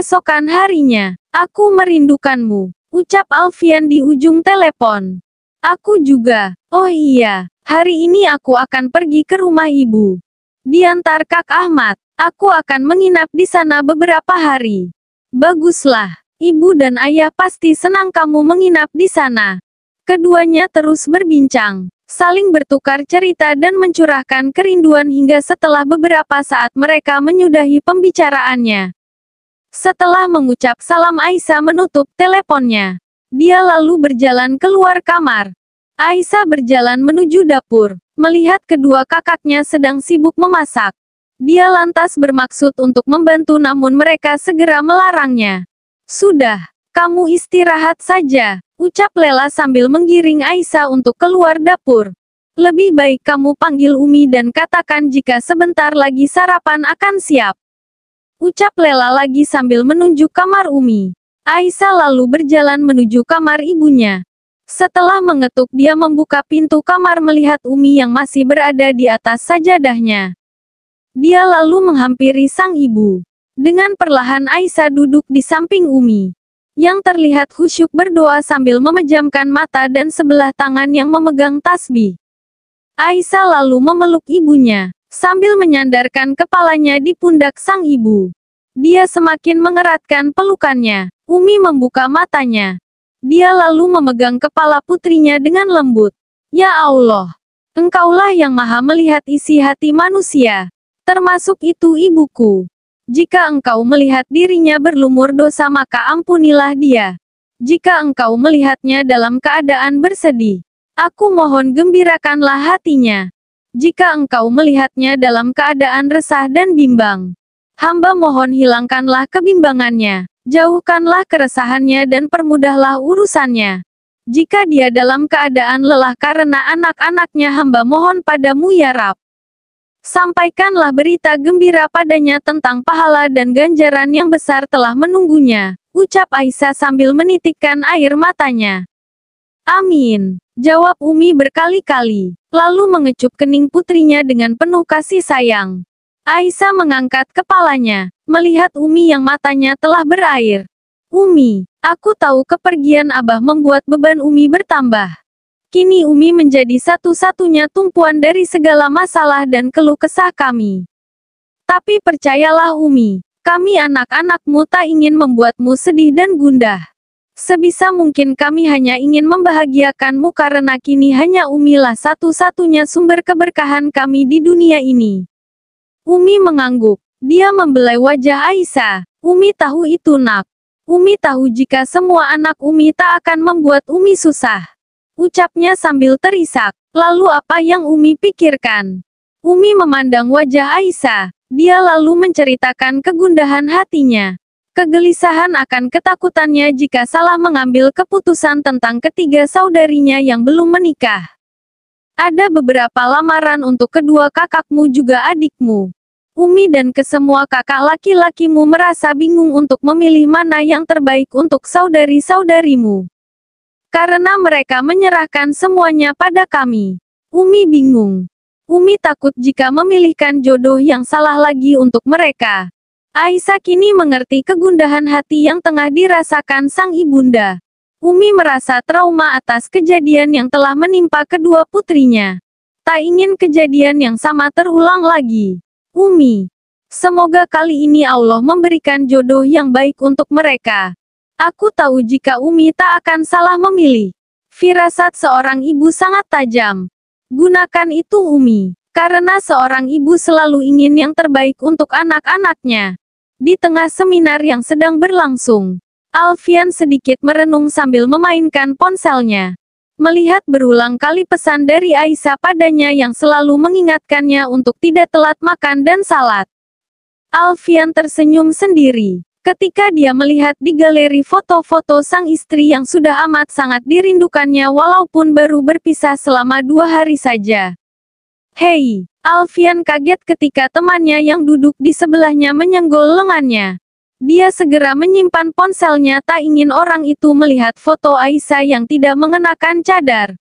Keesokan harinya, aku merindukanmu, ucap Alfian di ujung telepon. Aku juga. Oh iya, hari ini aku akan pergi ke rumah ibu. Diantar Kak Ahmad. Aku akan menginap di sana beberapa hari. Baguslah. Ibu dan ayah pasti senang kamu menginap di sana. Keduanya terus berbincang, saling bertukar cerita dan mencurahkan kerinduan hingga setelah beberapa saat mereka menyudahi pembicaraannya. Setelah mengucap salam, Aisyah menutup teleponnya. Dia lalu berjalan keluar kamar. Aisyah berjalan menuju dapur, melihat kedua kakaknya sedang sibuk memasak. Dia lantas bermaksud untuk membantu namun mereka segera melarangnya. Sudah, kamu istirahat saja, ucap Lela sambil menggiring Aisyah untuk keluar dapur. Lebih baik kamu panggil Umi dan katakan jika sebentar lagi sarapan akan siap. Ucap Lela lagi sambil menunjuk kamar Umi. Aisyah lalu berjalan menuju kamar ibunya. Setelah mengetuk, dia membuka pintu kamar melihat Umi yang masih berada di atas sajadahnya. Dia lalu menghampiri sang ibu. Dengan perlahan Aisyah duduk di samping Umi, yang terlihat khusyuk berdoa sambil memejamkan mata dan sebelah tangan yang memegang tasbih. Aisyah lalu memeluk ibunya, sambil menyandarkan kepalanya di pundak sang ibu. Dia semakin mengeratkan pelukannya. Umi membuka matanya. Dia lalu memegang kepala putrinya dengan lembut. Ya Allah, Engkaulah yang maha melihat isi hati manusia. Termasuk itu ibuku. Jika engkau melihat dirinya berlumur dosa maka ampunilah dia. Jika engkau melihatnya dalam keadaan bersedih, aku mohon gembirakanlah hatinya. Jika engkau melihatnya dalam keadaan resah dan bimbang, hamba mohon hilangkanlah kebimbangannya, jauhkanlah keresahannya dan permudahlah urusannya. Jika dia dalam keadaan lelah karena anak-anaknya, hamba mohon padamu ya Rab. Sampaikanlah berita gembira padanya tentang pahala dan ganjaran yang besar telah menunggunya, ucap Aisyah sambil menitikkan air matanya. Amin, jawab Umi berkali-kali, lalu mengecup kening putrinya dengan penuh kasih sayang. Aisyah mengangkat kepalanya, melihat Umi yang matanya telah berair. Umi, aku tahu kepergian Abah membuat beban Umi bertambah. Kini Umi menjadi satu-satunya tumpuan dari segala masalah dan keluh kesah kami. Tapi percayalah Umi, kami anak-anakmu tak ingin membuatmu sedih dan gundah. Sebisa mungkin kami hanya ingin membahagiakanmu karena kini hanya Umilah satu-satunya sumber keberkahan kami di dunia ini. Umi mengangguk. Dia membelai wajah Aisyah. Umi tahu itu nak. Umi tahu jika semua anak Umi tak akan membuat Umi susah. Ucapnya sambil terisak. Lalu apa yang Umi pikirkan? Umi memandang wajah Aisyah. Dia lalu menceritakan kegundahan hatinya. Kegelisahan akan ketakutannya jika salah mengambil keputusan tentang ketiga saudarinya yang belum menikah. Ada beberapa lamaran untuk kedua kakakmu juga adikmu. Umi dan kesemua kakak laki-lakimu merasa bingung untuk memilih mana yang terbaik untuk saudari-saudarimu. Karena mereka menyerahkan semuanya pada kami. Umi bingung. Umi takut jika memilihkan jodoh yang salah lagi untuk mereka. Aisyah kini mengerti kegundahan hati yang tengah dirasakan sang ibunda. Umi merasa trauma atas kejadian yang telah menimpa kedua putrinya. Tak ingin kejadian yang sama terulang lagi. Umi, semoga kali ini Allah memberikan jodoh yang baik untuk mereka. Aku tahu jika Umi tak akan salah memilih. Firasat seorang ibu sangat tajam. Gunakan itu Umi, karena seorang ibu selalu ingin yang terbaik untuk anak-anaknya. Di tengah seminar yang sedang berlangsung, Alfian sedikit merenung sambil memainkan ponselnya. Melihat berulang kali pesan dari Aisyah padanya yang selalu mengingatkannya untuk tidak telat makan dan salat. Alfian tersenyum sendiri ketika dia melihat di galeri foto-foto sang istri yang sudah amat sangat dirindukannya walaupun baru berpisah selama 2 hari saja. Hei, Alfian kaget ketika temannya yang duduk di sebelahnya menyenggol lengannya. Dia segera menyimpan ponselnya, tak ingin orang itu melihat foto Aisyah yang tidak mengenakan cadar.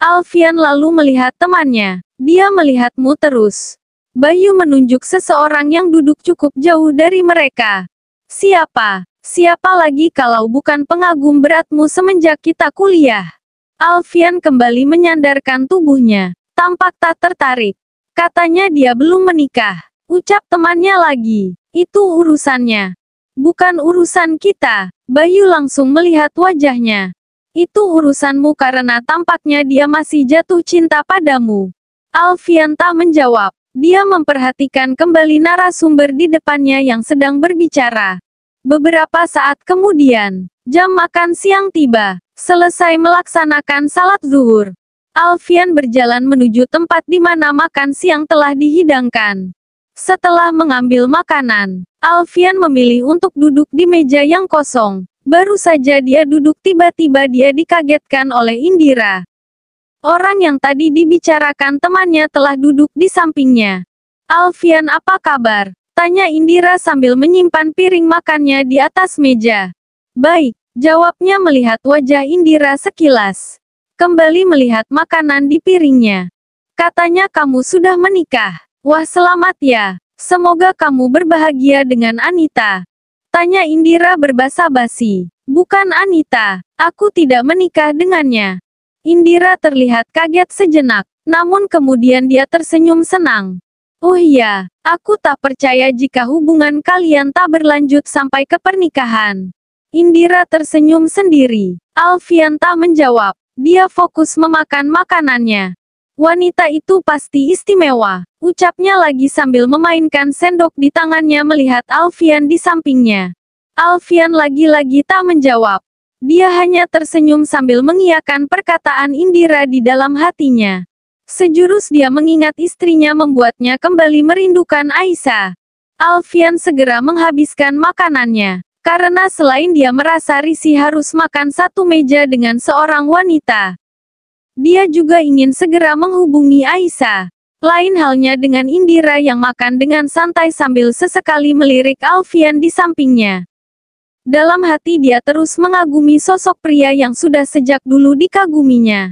Alfian lalu melihat temannya. Dia melihatmu terus. Bayu menunjuk seseorang yang duduk cukup jauh dari mereka. Siapa? Siapa lagi kalau bukan pengagum beratmu semenjak kita kuliah? Alfian kembali menyandarkan tubuhnya. Tampak tak tertarik. Katanya dia belum menikah. Ucap temannya lagi. Itu urusannya. Bukan urusan kita. Bayu langsung melihat wajahnya. Itu urusanmu karena tampaknya dia masih jatuh cinta padamu. Alfian tak menjawab. Dia memperhatikan kembali narasumber di depannya yang sedang berbicara. Beberapa saat kemudian, jam makan siang tiba. Selesai melaksanakan salat zuhur, Alfian berjalan menuju tempat di mana makan siang telah dihidangkan. Setelah mengambil makanan, Alfian memilih untuk duduk di meja yang kosong. Baru saja dia duduk tiba-tiba dia dikagetkan oleh Indira. Orang yang tadi dibicarakan temannya telah duduk di sampingnya. Alfian, apa kabar? Tanya Indira sambil menyimpan piring makannya di atas meja. Baik, jawabnya melihat wajah Indira sekilas. Kembali melihat makanan di piringnya. Katanya kamu sudah menikah. Wah, selamat ya. Semoga kamu berbahagia dengan Anita. Tanya Indira berbasa-basi. Bukan Anita, aku tidak menikah dengannya. Indira terlihat kaget sejenak, namun kemudian dia tersenyum senang. Oh iya, aku tak percaya jika hubungan kalian tak berlanjut sampai ke pernikahan. Indira tersenyum sendiri. Alfian tak menjawab. Dia fokus memakan makanannya. Wanita itu pasti istimewa, ucapnya lagi sambil memainkan sendok di tangannya melihat Alfian di sampingnya. Alfian lagi-lagi tak menjawab. Dia hanya tersenyum sambil mengiyakan perkataan Indira di dalam hatinya. Sejurus dia mengingat istrinya membuatnya kembali merindukan Aisyah. Alfian segera menghabiskan makanannya. Karena selain dia merasa risih harus makan satu meja dengan seorang wanita, dia juga ingin segera menghubungi Aisyah. Lain halnya dengan Indira yang makan dengan santai sambil sesekali melirik Alfian di sampingnya. Dalam hati dia terus mengagumi sosok pria yang sudah sejak dulu dikaguminya.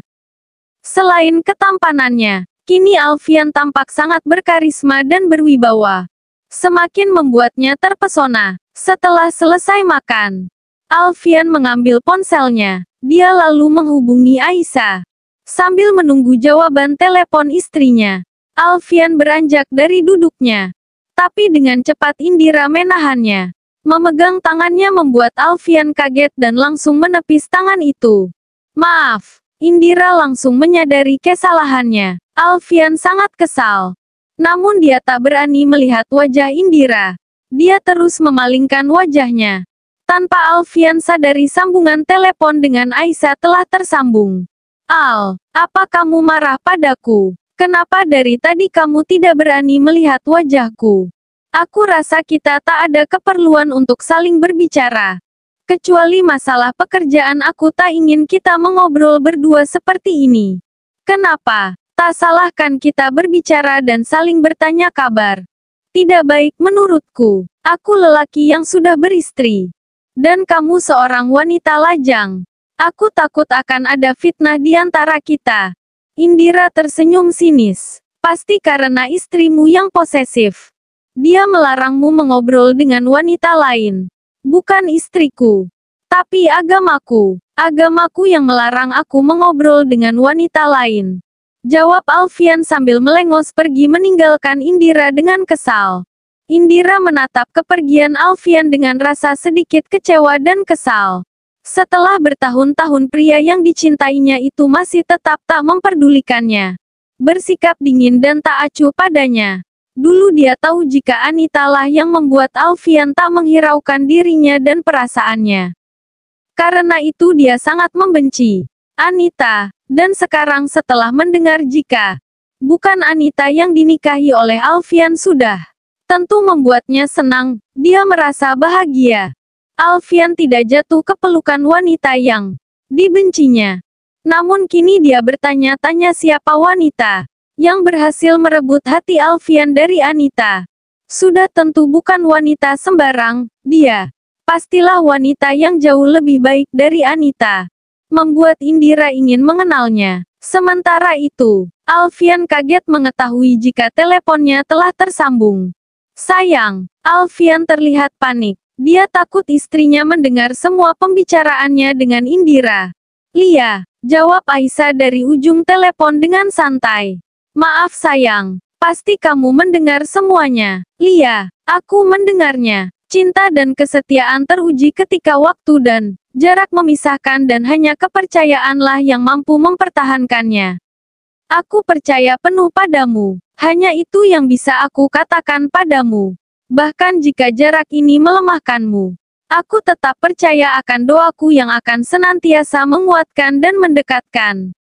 Selain ketampanannya, kini Alfian tampak sangat berkarisma dan berwibawa. Semakin membuatnya terpesona. Setelah selesai makan, Alfian mengambil ponselnya. Dia lalu menghubungi Aisyah. Sambil menunggu jawaban telepon istrinya, Alfian beranjak dari duduknya. Tapi dengan cepat Indira menahannya. Memegang tangannya membuat Alfian kaget dan langsung menepis tangan itu. Maaf. Indira langsung menyadari kesalahannya. Alfian sangat kesal. Namun dia tak berani melihat wajah Indira. Dia terus memalingkan wajahnya. Tanpa Alfian sadari sambungan telepon dengan Aisyah telah tersambung. Al, apa kamu marah padaku? Kenapa dari tadi kamu tidak berani melihat wajahku? Aku rasa kita tak ada keperluan untuk saling berbicara. Kecuali masalah pekerjaan aku tak ingin kita mengobrol berdua seperti ini. Kenapa? Tak salahkan kita berbicara dan saling bertanya kabar. Tidak baik menurutku. Aku lelaki yang sudah beristri. Dan kamu seorang wanita lajang. Aku takut akan ada fitnah di antara kita. Indira tersenyum sinis. Pasti karena istrimu yang posesif. Dia melarangmu mengobrol dengan wanita lain. Bukan istriku, tapi agamaku. Agamaku yang melarang aku mengobrol dengan wanita lain. Jawab Alfian sambil melengos pergi meninggalkan Indira dengan kesal. Indira menatap kepergian Alfian dengan rasa sedikit kecewa dan kesal. Setelah bertahun-tahun pria yang dicintainya itu masih tetap tak memperdulikannya. Bersikap dingin dan tak acuh padanya. Dulu dia tahu jika Anita lah yang membuat Alfian tak menghiraukan dirinya dan perasaannya. Karena itu dia sangat membenci Anita, dan sekarang setelah mendengar jika bukan Anita yang dinikahi oleh Alfian sudah tentu membuatnya senang, dia merasa bahagia. Alfian tidak jatuh ke pelukan wanita yang dibencinya. Namun kini dia bertanya-tanya siapa wanita yang berhasil merebut hati Alfian dari Anita. Sudah tentu bukan wanita sembarang, dia. Pastilah wanita yang jauh lebih baik dari Anita. Membuat Indira ingin mengenalnya. Sementara itu, Alfian kaget mengetahui jika teleponnya telah tersambung. Sayang, Alfian terlihat panik. Dia takut istrinya mendengar semua pembicaraannya dengan Indira. "Iya," jawab Aisyah dari ujung telepon dengan santai. "Maaf sayang, pasti kamu mendengar semuanya." "Iya, aku mendengarnya." Cinta dan kesetiaan teruji ketika waktu dan jarak memisahkan dan hanya kepercayaanlah yang mampu mempertahankannya. "Aku percaya penuh padamu. Hanya itu yang bisa aku katakan padamu. Bahkan jika jarak ini melemahkanmu, aku tetap percaya akan doaku yang akan senantiasa menguatkan dan mendekatkan."